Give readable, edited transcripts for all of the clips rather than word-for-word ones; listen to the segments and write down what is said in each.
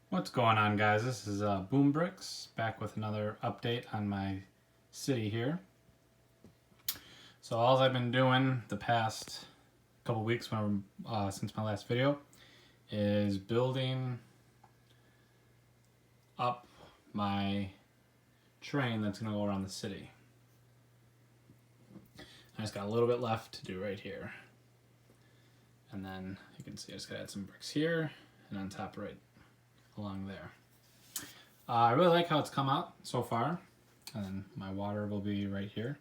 What's going on, guys? This is Boom Bricks back with another update on my city here. So all I've been doing the past couple weeks since my last video is building up my train that's going to go around the city. I just got a little bit left to do right here. And then you can see I just got to add some bricks here and on top right along there. I really like how it's come out so far, and then my water will be right here.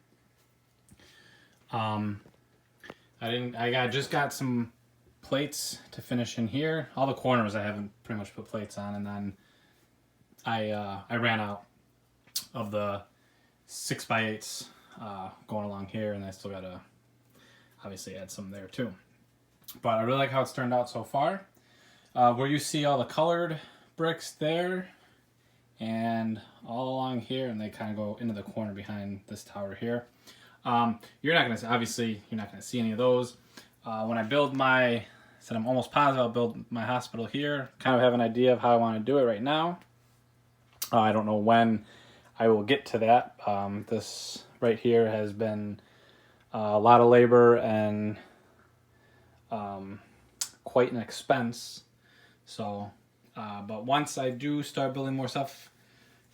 I just got some plates to finish in here. All the corners I haven't pretty much put plates on, and then I ran out of the 6x8s going along here, and I still gotta obviously add some there too. But I really like how it's turned out so far. Where you see all the colored bricks there and all along here, and they kind of go into the corner behind this tower here. You're not gonna see any of those. When I build I'm almost positive I'll build my hospital here. Kind of have an idea of how I want to do it right now. I don't know when I will get to that. This right here has been a lot of labor and quite an expense. So, but once I do start building more stuff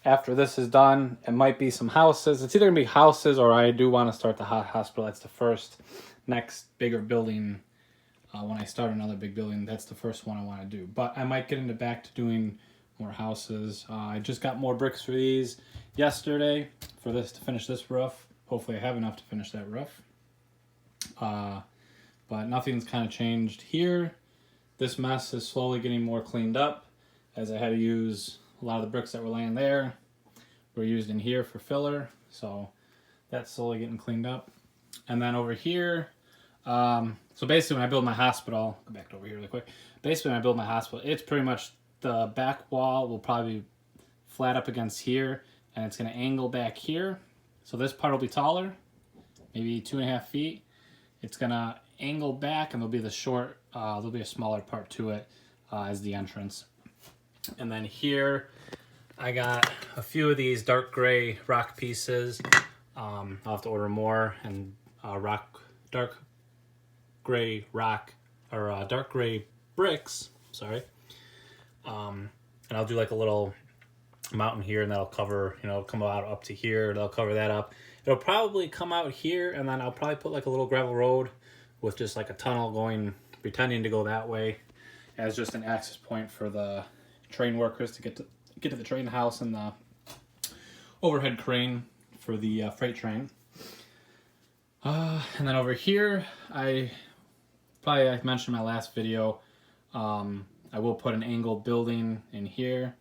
after this is done, it might be some houses. It's either gonna be houses or I do want to start the hospital. That's the next bigger building. When I start another big building, that's the first one I want to do. But I might get back to doing more houses. I just got more bricks for these yesterday to finish this roof. Hopefully I have enough to finish that roof. But nothing's kind of changed here. This mess is slowly getting more cleaned up as I had to use a lot of the bricks that were laying there were used in here for filler. So that's slowly getting cleaned up. And then over here, so basically when I build my hospital, go back to over here really quick. Basically when I build my hospital, it's pretty much the back wall will probably be flat up against here and it's gonna angle back here. So this part will be taller, maybe 2.5 feet. It's gonna angle back and there'll be there'll be a smaller part to it as the entrance. And then here I got a few of these dark gray rock pieces. I'll have to order more, and dark gray bricks, sorry. And I'll do like a little mountain here, and that'll cover, come out up to here, that'll cover that up. It'll probably come out here, and then I'll probably put like a little gravel road with just like a tunnel pretending to go that way as just an access point for the train workers to get to the train house and the overhead crane for the freight train. And then over here, I mentioned in my last video, I will put an angled building in here.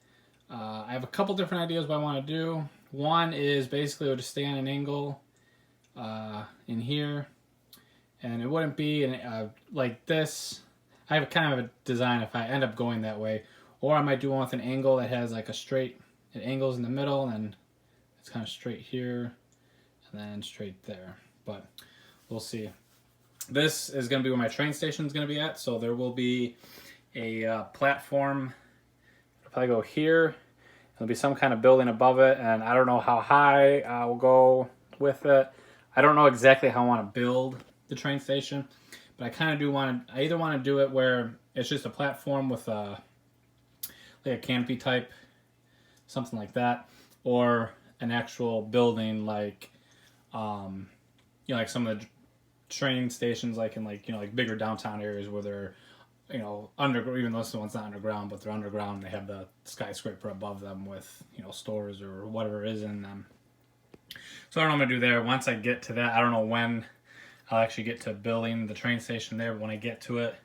I have a couple different ideas what I want to do. One is basically it would just stay on an angle in here, and it wouldn't be like this. I have kind of a design if I end up going that way, or I might do one with an angle that has like it angles in the middle, and then it's kind of straight here, and then straight there. But we'll see. This is going to be where my train station is going to be at, so there will be a platform. It'll probably go here. There'll be some kind of building above it, and I don't know how high I will go with it. I don't know exactly how I want to build the train station, but I kind of I either want to do it where it's just a platform with like a canopy type, something like that, or an actual building like, like some of the train stations, like in like bigger downtown areas where they're, even though this one's not underground, but they're underground. They have the skyscraper above them with, stores or whatever is in them. So I don't know what I'm gonna do there. Once I get to that, I don't know when I'll actually get to building the train station there. But when I get to it,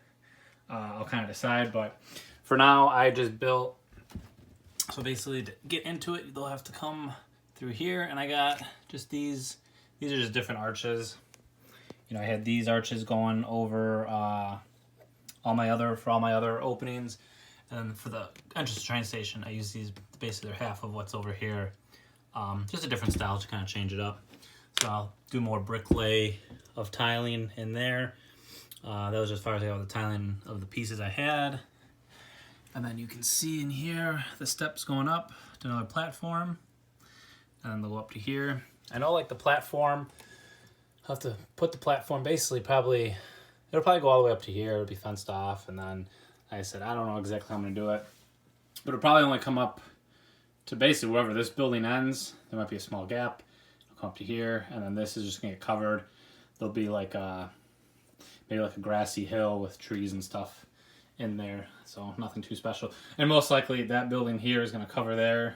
I'll kind of decide. But for now, I just built. So basically, to get into it, they'll have to come through here, and I got just these. These are just different arches. I had these arches going over all my other openings, and for the entrance train station, I use these. Basically, they're half of what's over here. Just a different style to kind of change it up. So I'll do more brick lay of tiling in there. That was as far as I got with the tiling of the pieces I had. And then you can see in here the steps going up to another platform. And then they'll go up to here. I know like the platform, I'll have to put the platform basically probably, it'll probably go all the way up to here. It'll be fenced off. And then, like I said, I don't know exactly how I'm going to do it. But it'll probably only come up to basically wherever this building ends. There might be a small gap. It'll come up to here. And then this is just going to get covered. There'll be like maybe like a grassy hill with trees and stuff in there. So nothing too special. And most likely that building here is going to cover there.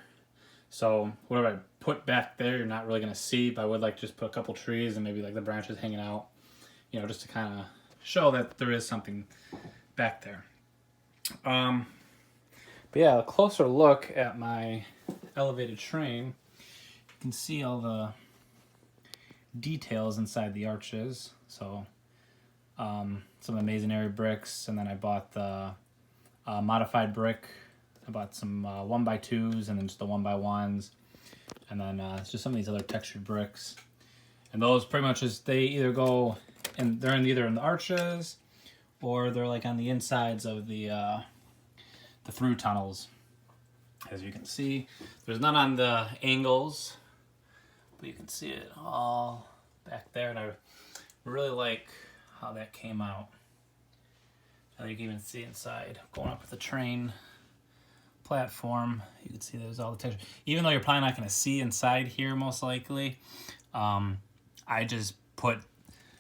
So whatever I put back there, you're not really going to see. But I would like to just put a couple trees and maybe like the branches hanging out. You know, just to kind of show that there is something back there. But yeah, a closer look at my elevated train. You can see all the details inside the arches. So some Masonry bricks, and then I bought the modified brick. I bought some 1x2s and then just the 1x1s, and then it's just some of these other textured bricks. And those pretty much is they either go and they're either in the arches or they're like on the insides of the through tunnels. As you can see, there's none on the angles, but you can see it all back there, and I really like how that came out. And you can even see inside going up with the train platform. You can see there's all the texture. Even though you're probably not going to see inside here most likely, I just put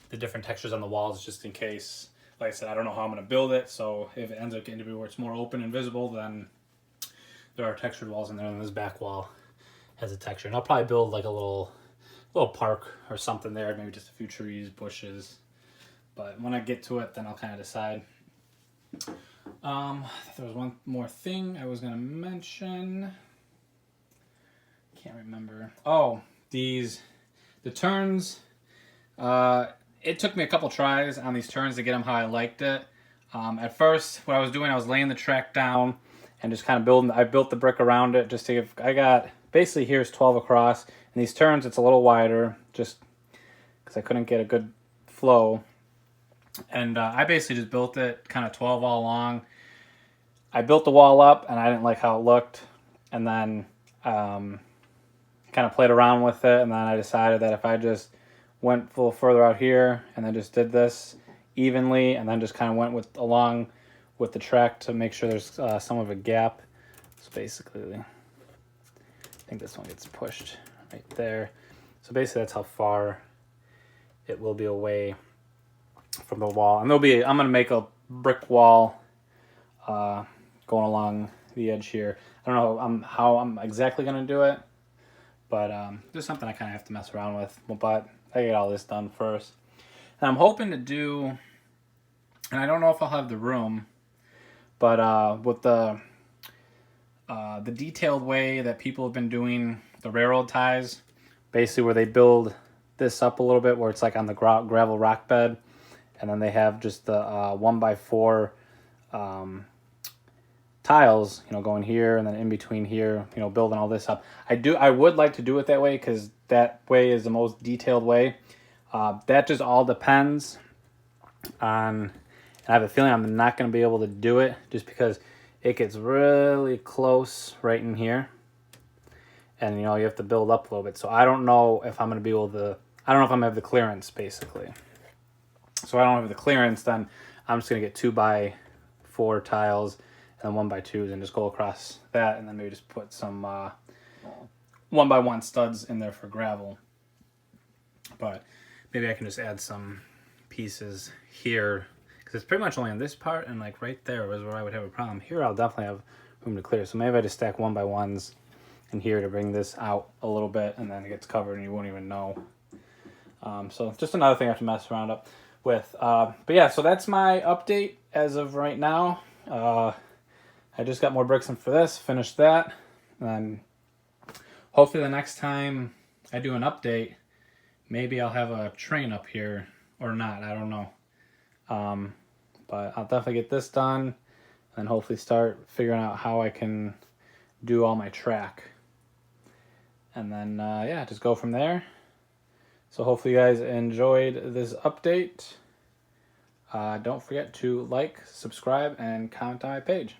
the different textures on the walls just in case. Like I said, I don't know how I'm going to build it, so if it ends up getting to be where it's more open and visible, then there are textured walls in there, and this back wall has a texture. And I'll probably build like a little park or something there, maybe just a few trees, bushes. But when I get to it, then I'll kind of decide. There was one more thing I was going to mention. Can't remember. Oh, the turns. It took me a couple tries on these turns to get them how I liked it. At first, what I was doing, I was laying the track down and just kind of building. I built the brick around it just to give. I got basically here's 12 across, and these turns it's a little wider just because I couldn't get a good flow. And I basically just built it kind of 12 all along. I built the wall up, and I didn't like how it looked, and then kind of played around with it, and then I decided that if I just went a little further out here and then just did this evenly and then just kind of went along with the track to make sure there's some of a gap. So basically, I think this one gets pushed right there. So basically that's how far it will be away from the wall. And I'm going to make a brick wall going along the edge here. I don't know how I'm exactly going to do it, but there's something I kind of have to mess around with. But I get all this done first. And I'm hoping to do, and I don't know if I'll have the room, but with the detailed way that people have been doing the railroad ties, basically where they build this up a little bit, where it's like on the gravel rock bed, and then they have just the 1x4 tiles, going here and then in between here, building all this up. I would like to do it that way because that way is the most detailed way. That just all depends on, and I have a feeling I'm not going to be able to do it just because it gets really close right in here. And, you have to build up a little bit. So I don't know if I'm going to be able to, I don't know if I'm going to have the clearance, basically. So I don't have the clearance, then I'm just going to get 2x4 tiles and then 1x2s and just go across that, and then maybe just put some 1x1 studs in there for gravel. But maybe I can just add some pieces here, because it's pretty much only on this part, and like right there is where I would have a problem. Here I'll definitely have room to clear. So maybe I just stack 1x1s in here to bring this out a little bit, and then it gets covered and you won't even know. So just another thing I have to mess around up with. But yeah, so that's my update as of right now. I just got more bricks in for this, finished that, and hopefully the next time I do an update, maybe I'll have a train up here or not, I don't know. But I'll definitely get this done and hopefully start figuring out how I can do all my track. And then, yeah, just go from there. So hopefully you guys enjoyed this update. Don't forget to like, subscribe, and comment on my page.